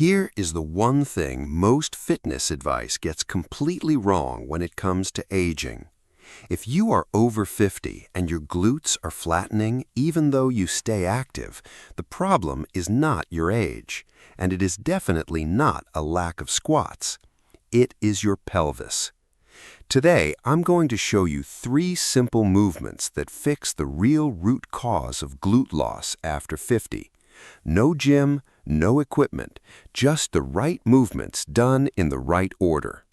Here is the one thing most fitness advice gets completely wrong when it comes to aging. If you are over 50 and your glutes are flattening even though you stay active, the problem is not your age, and it is definitely not a lack of squats. It is your pelvis. Today, I'm going to show you 3 simple movements that fix the real root cause of glute loss after 50. No gym, no equipment, just the right movements done in the right order.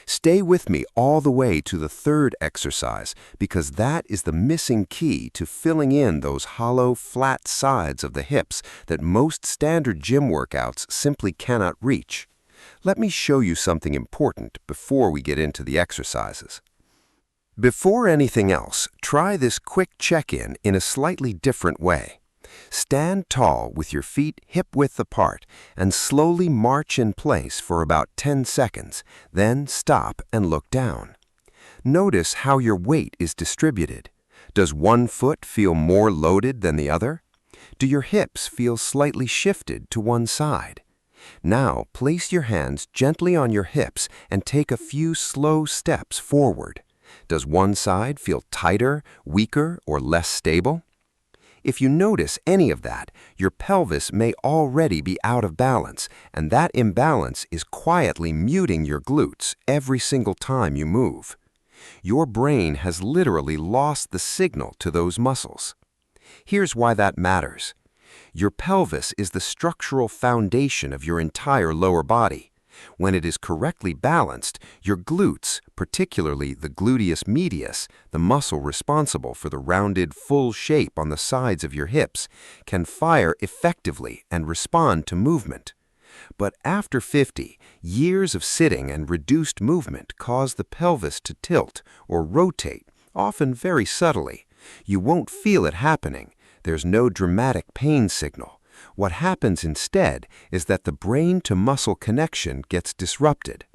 Stay with me all the way to the 3rd exercise because that is the missing key to filling in those hollow, flat sides of the hips that most standard gym workouts simply cannot reach. Let me show you something important before we get into the exercises. Before anything else, try this quick check-in in a slightly different way. Stand tall with your feet hip-width apart and slowly march in place for about 10 seconds, then stop and look down. Notice how your weight is distributed. Does one foot feel more loaded than the other? Do your hips feel slightly shifted to one side? Now, place your hands gently on your hips and take a few slow steps forward. Does one side feel tighter, weaker, or less stable? If you notice any of that, your pelvis may already be out of balance, and that imbalance is quietly muting your glutes every single time you move. Your brain has literally lost the signal to those muscles. Here's why that matters. Your pelvis is the structural foundation of your entire lower body. When it is correctly balanced, your glutes, particularly the gluteus medius, the muscle responsible for the rounded, full shape on the sides of your hips, can fire effectively and respond to movement. But after 50, years of sitting and reduced movement cause the pelvis to tilt or rotate, often very subtly. You won't feel it happening. There's no dramatic pain signal. What happens instead is that the brain-to-muscle connection gets disrupted.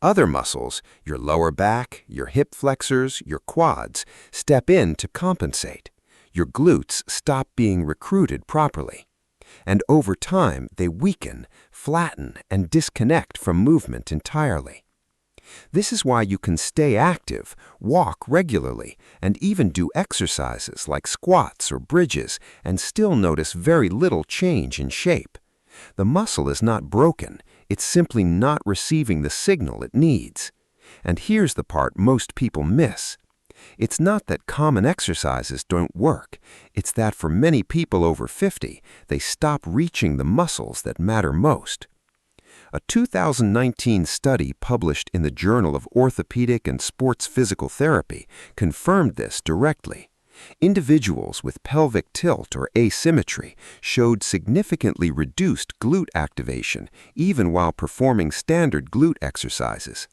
Other muscles, your lower back, your hip flexors, your quads, step in to compensate. Your glutes stop being recruited properly. And over time, they weaken, flatten, and disconnect from movement entirely. This is why you can stay active, walk regularly, and even do exercises like squats or bridges and still notice very little change in shape. The muscle is not broken, it's simply not receiving the signal it needs. And here's the part most people miss. It's not that common exercises don't work, it's that for many people over 50, they stop reaching the muscles that matter most. A 2019 study published in the Journal of Orthopedic and Sports Physical Therapy confirmed this directly. Individuals with pelvic tilt or asymmetry showed significantly reduced glute activation even while performing standard glute exercises.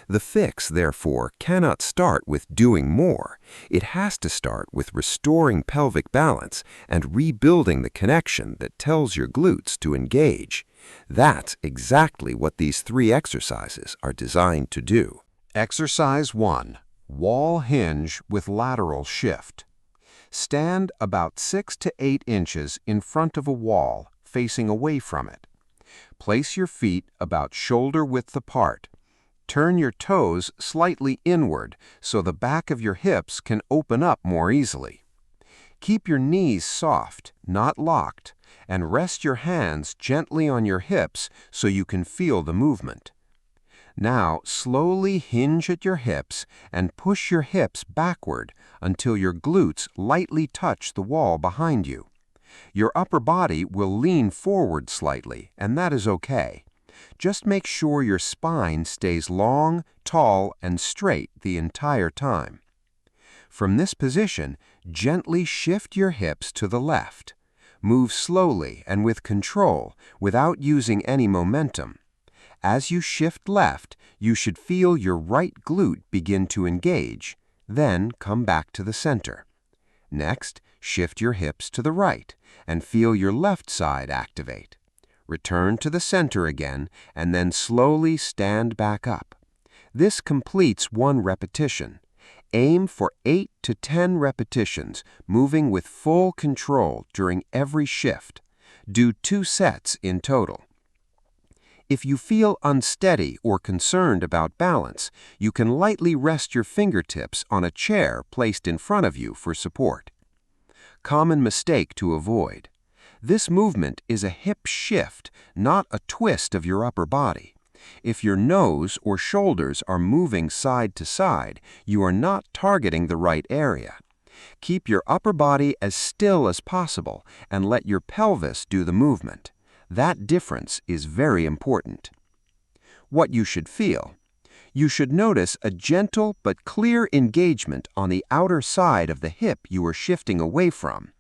The fix, therefore, cannot start with doing more. It has to start with restoring pelvic balance and rebuilding the connection that tells your glutes to engage. That's exactly what these 3 exercises are designed to do. Exercise 1. Wall hinge with lateral shift. Stand about 6 to 8 inches in front of a wall, facing away from it. Place your feet about shoulder width apart. Turn your toes slightly inward so the back of your hips can open up more easily. Keep your knees soft, not locked, and rest your hands gently on your hips so you can feel the movement. Now slowly hinge at your hips and push your hips backward until your glutes lightly touch the wall behind you. Your upper body will lean forward slightly, and that is okay. Just make sure your spine stays long, tall, and straight the entire time. From this position, gently shift your hips to the left. Move slowly and with control without using any momentum. As you shift left, you should feel your right glute begin to engage, then come back to the center. Next, shift your hips to the right and feel your left side activate. Return to the center again and then slowly stand back up. This completes 1 repetition. Aim for 8 to 10 repetitions, moving with full control during every shift. Do 2 sets in total. If you feel unsteady or concerned about balance, you can lightly rest your fingertips on a chair placed in front of you for support. Common mistake to avoid. This movement is a hip shift, not a twist of your upper body. If your nose or shoulders are moving side to side, you are not targeting the right area. Keep your upper body as still as possible and let your pelvis do the movement. That difference is very important. What you should feel. You should notice a gentle but clear engagement on the outer side of the hip you are shifting away from.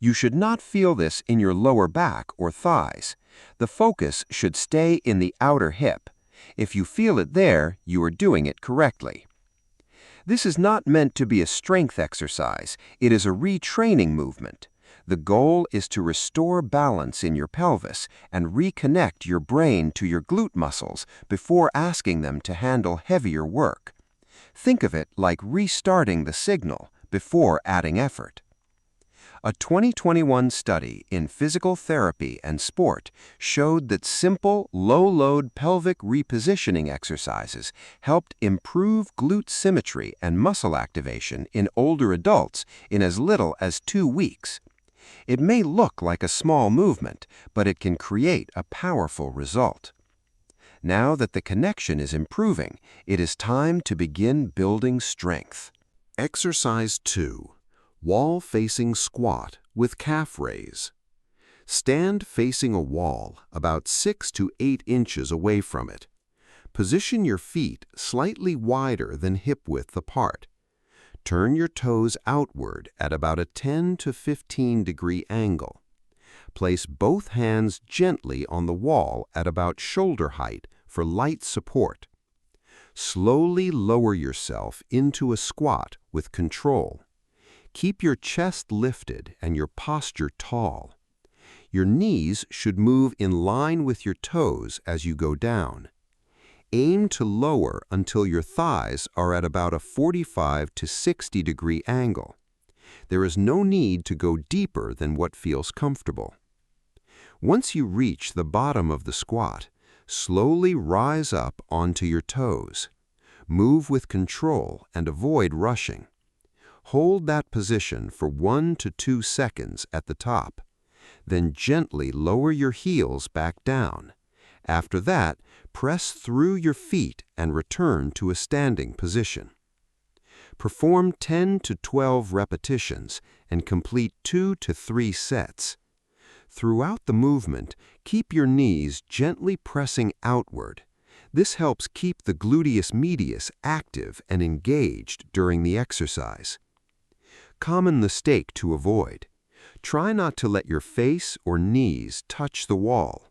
You should not feel this in your lower back or thighs. The focus should stay in the outer hip. If you feel it there, you are doing it correctly. This is not meant to be a strength exercise. It is a retraining movement. The goal is to restore balance in your pelvis and reconnect your brain to your glute muscles before asking them to handle heavier work. Think of it like restarting the signal before adding effort. A 2021 study in physical therapy and sport showed that simple, low-load pelvic repositioning exercises helped improve glute symmetry and muscle activation in older adults in as little as 2 weeks. It may look like a small movement, but it can create a powerful result. Now that the connection is improving, it is time to begin building strength. Exercise 2. Wall-facing squat with calf raise. Stand facing a wall about 6 to 8 inches away from it. Position your feet slightly wider than hip width apart. Turn your toes outward at about a 10 to 15 degree angle. Place both hands gently on the wall at about shoulder height for light support. Slowly lower yourself into a squat with control. Keep your chest lifted and your posture tall. Your knees should move in line with your toes as you go down. Aim to lower until your thighs are at about a 45 to 60 degree angle. There is no need to go deeper than what feels comfortable. Once you reach the bottom of the squat, slowly rise up onto your toes. Move with control and avoid rushing. Hold that position for 1 to 2 seconds at the top. Then gently lower your heels back down. After that, press through your feet and return to a standing position. Perform 10 to 12 repetitions and complete 2 to 3 sets. Throughout the movement, keep your knees gently pressing outward. This helps keep the gluteus medius active and engaged during the exercise. Common mistake to avoid. Try not to let your face or knees touch the wall.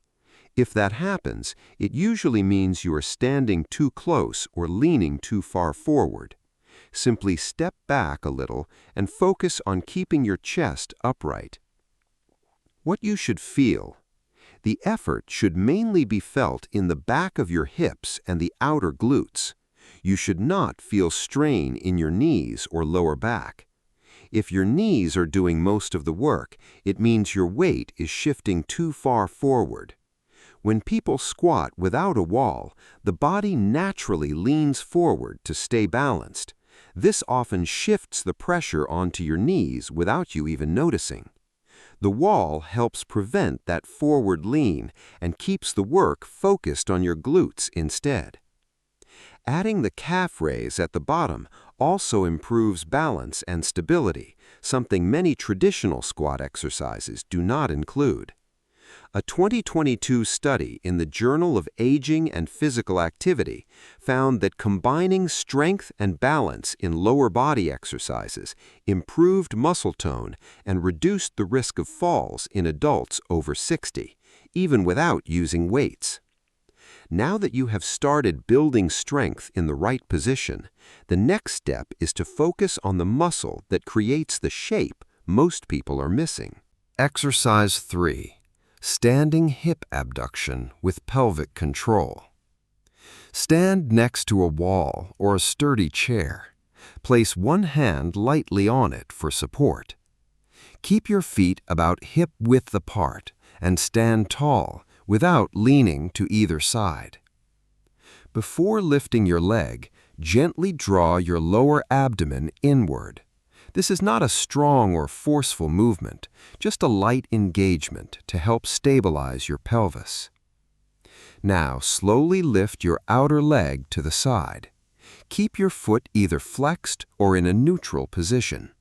If that happens, it usually means you are standing too close or leaning too far forward. Simply step back a little and focus on keeping your chest upright. What you should feel. The effort should mainly be felt in the back of your hips and the outer glutes. You should not feel strain in your knees or lower back. If your knees are doing most of the work, it means your weight is shifting too far forward. When people squat without a wall, the body naturally leans forward to stay balanced. This often shifts the pressure onto your knees without you even noticing. The wall helps prevent that forward lean and keeps the work focused on your glutes instead. Adding the calf raise at the bottom also improves balance and stability, something many traditional squat exercises do not include. A 2022 study in the Journal of Aging and Physical Activity found that combining strength and balance in lower body exercises improved muscle tone and reduced the risk of falls in adults over 60, even without using weights. Now that you have started building strength in the right position, the next step is to focus on the muscle that creates the shape most people are missing. Exercise 3. Standing hip abduction with pelvic control. Stand next to a wall or a sturdy chair. Place one hand lightly on it for support. Keep your feet about hip width apart and stand tall without leaning to either side. Before lifting your leg, gently draw your lower abdomen inward. This is not a strong or forceful movement, just a light engagement to help stabilize your pelvis. Now, slowly lift your outer leg to the side. Keep your foot either flexed or in a neutral position.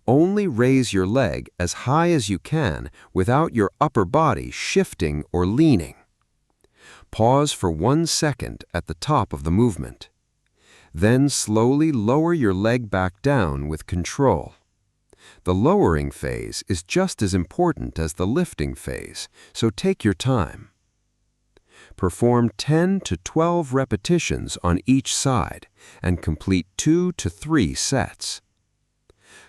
Only raise your leg as high as you can without your upper body shifting or leaning. Pause for 1 second at the top of the movement. Then slowly lower your leg back down with control. The lowering phase is just as important as the lifting phase, so take your time. Perform 10 to 12 repetitions on each side and complete 2 to 3 sets.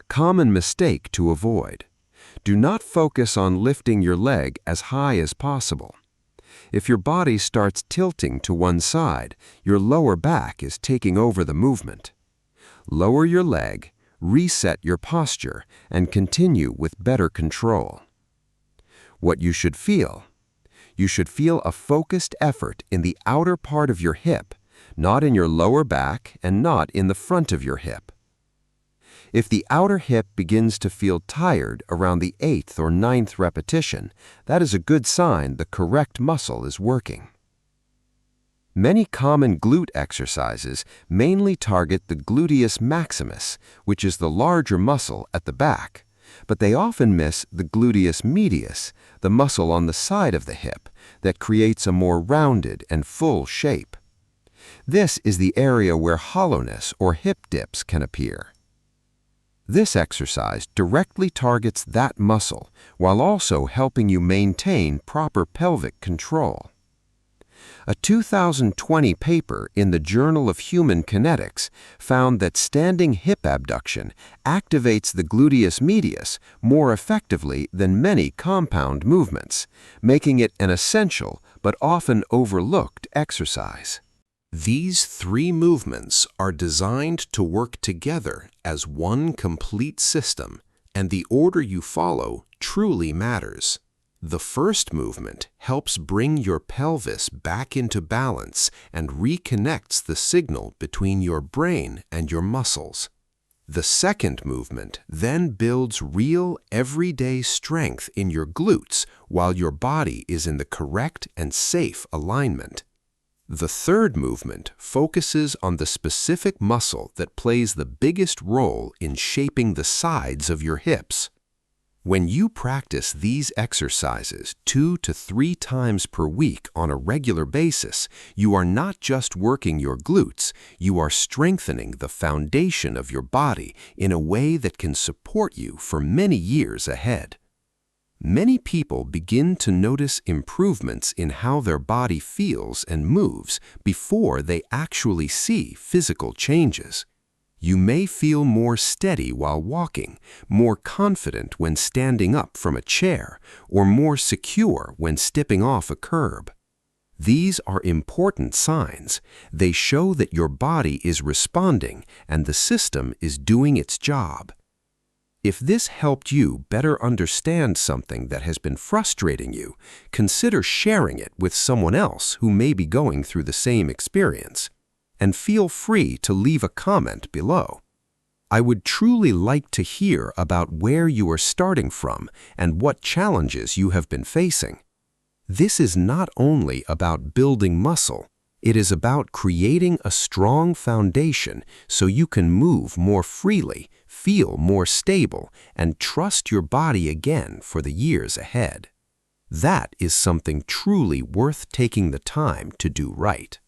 Common mistake to avoid: do not focus on lifting your leg as high as possible. If your body starts tilting to one side, your lower back is taking over the movement. Lower your leg, reset your posture, and continue with better control. What you should feel: you should feel a focused effort in the outer part of your hip, not in your lower back and not in the front of your hip. If the outer hip begins to feel tired around the 8th or 9th repetition, that is a good sign the correct muscle is working. Many common glute exercises mainly target the gluteus maximus, which is the larger muscle at the back, but they often miss the gluteus medius, the muscle on the side of the hip that creates a more rounded and full shape. This is the area where hollowness or hip dips can appear. This exercise directly targets that muscle while also helping you maintain proper pelvic control. A 2020 paper in the Journal of Human Kinetics found that standing hip abduction activates the gluteus medius more effectively than many compound movements, making it an essential but often overlooked exercise. These 3 movements are designed to work together as one complete system, and the order you follow truly matters. The first movement helps bring your pelvis back into balance and reconnects the signal between your brain and your muscles. The second movement then builds real, everyday strength in your glutes while your body is in the correct and safe alignment. The third movement focuses on the specific muscle that plays the biggest role in shaping the sides of your hips. When you practice these exercises 2 to 3 times per week on a regular basis, you are not just working your glutes, you are strengthening the foundation of your body in a way that can support you for many years ahead. Many people begin to notice improvements in how their body feels and moves before they actually see physical changes. You may feel more steady while walking, more confident when standing up from a chair, or more secure when stepping off a curb. These are important signs. They show that your body is responding and the system is doing its job. If this helped you better understand something that has been frustrating you, consider sharing it with someone else who may be going through the same experience. And feel free to leave a comment below. I would truly like to hear about where you are starting from and what challenges you have been facing. This is not only about building muscle, it is about creating a strong foundation so you can move more freely, feel more stable, and trust your body again for the years ahead. That is something truly worth taking the time to do right.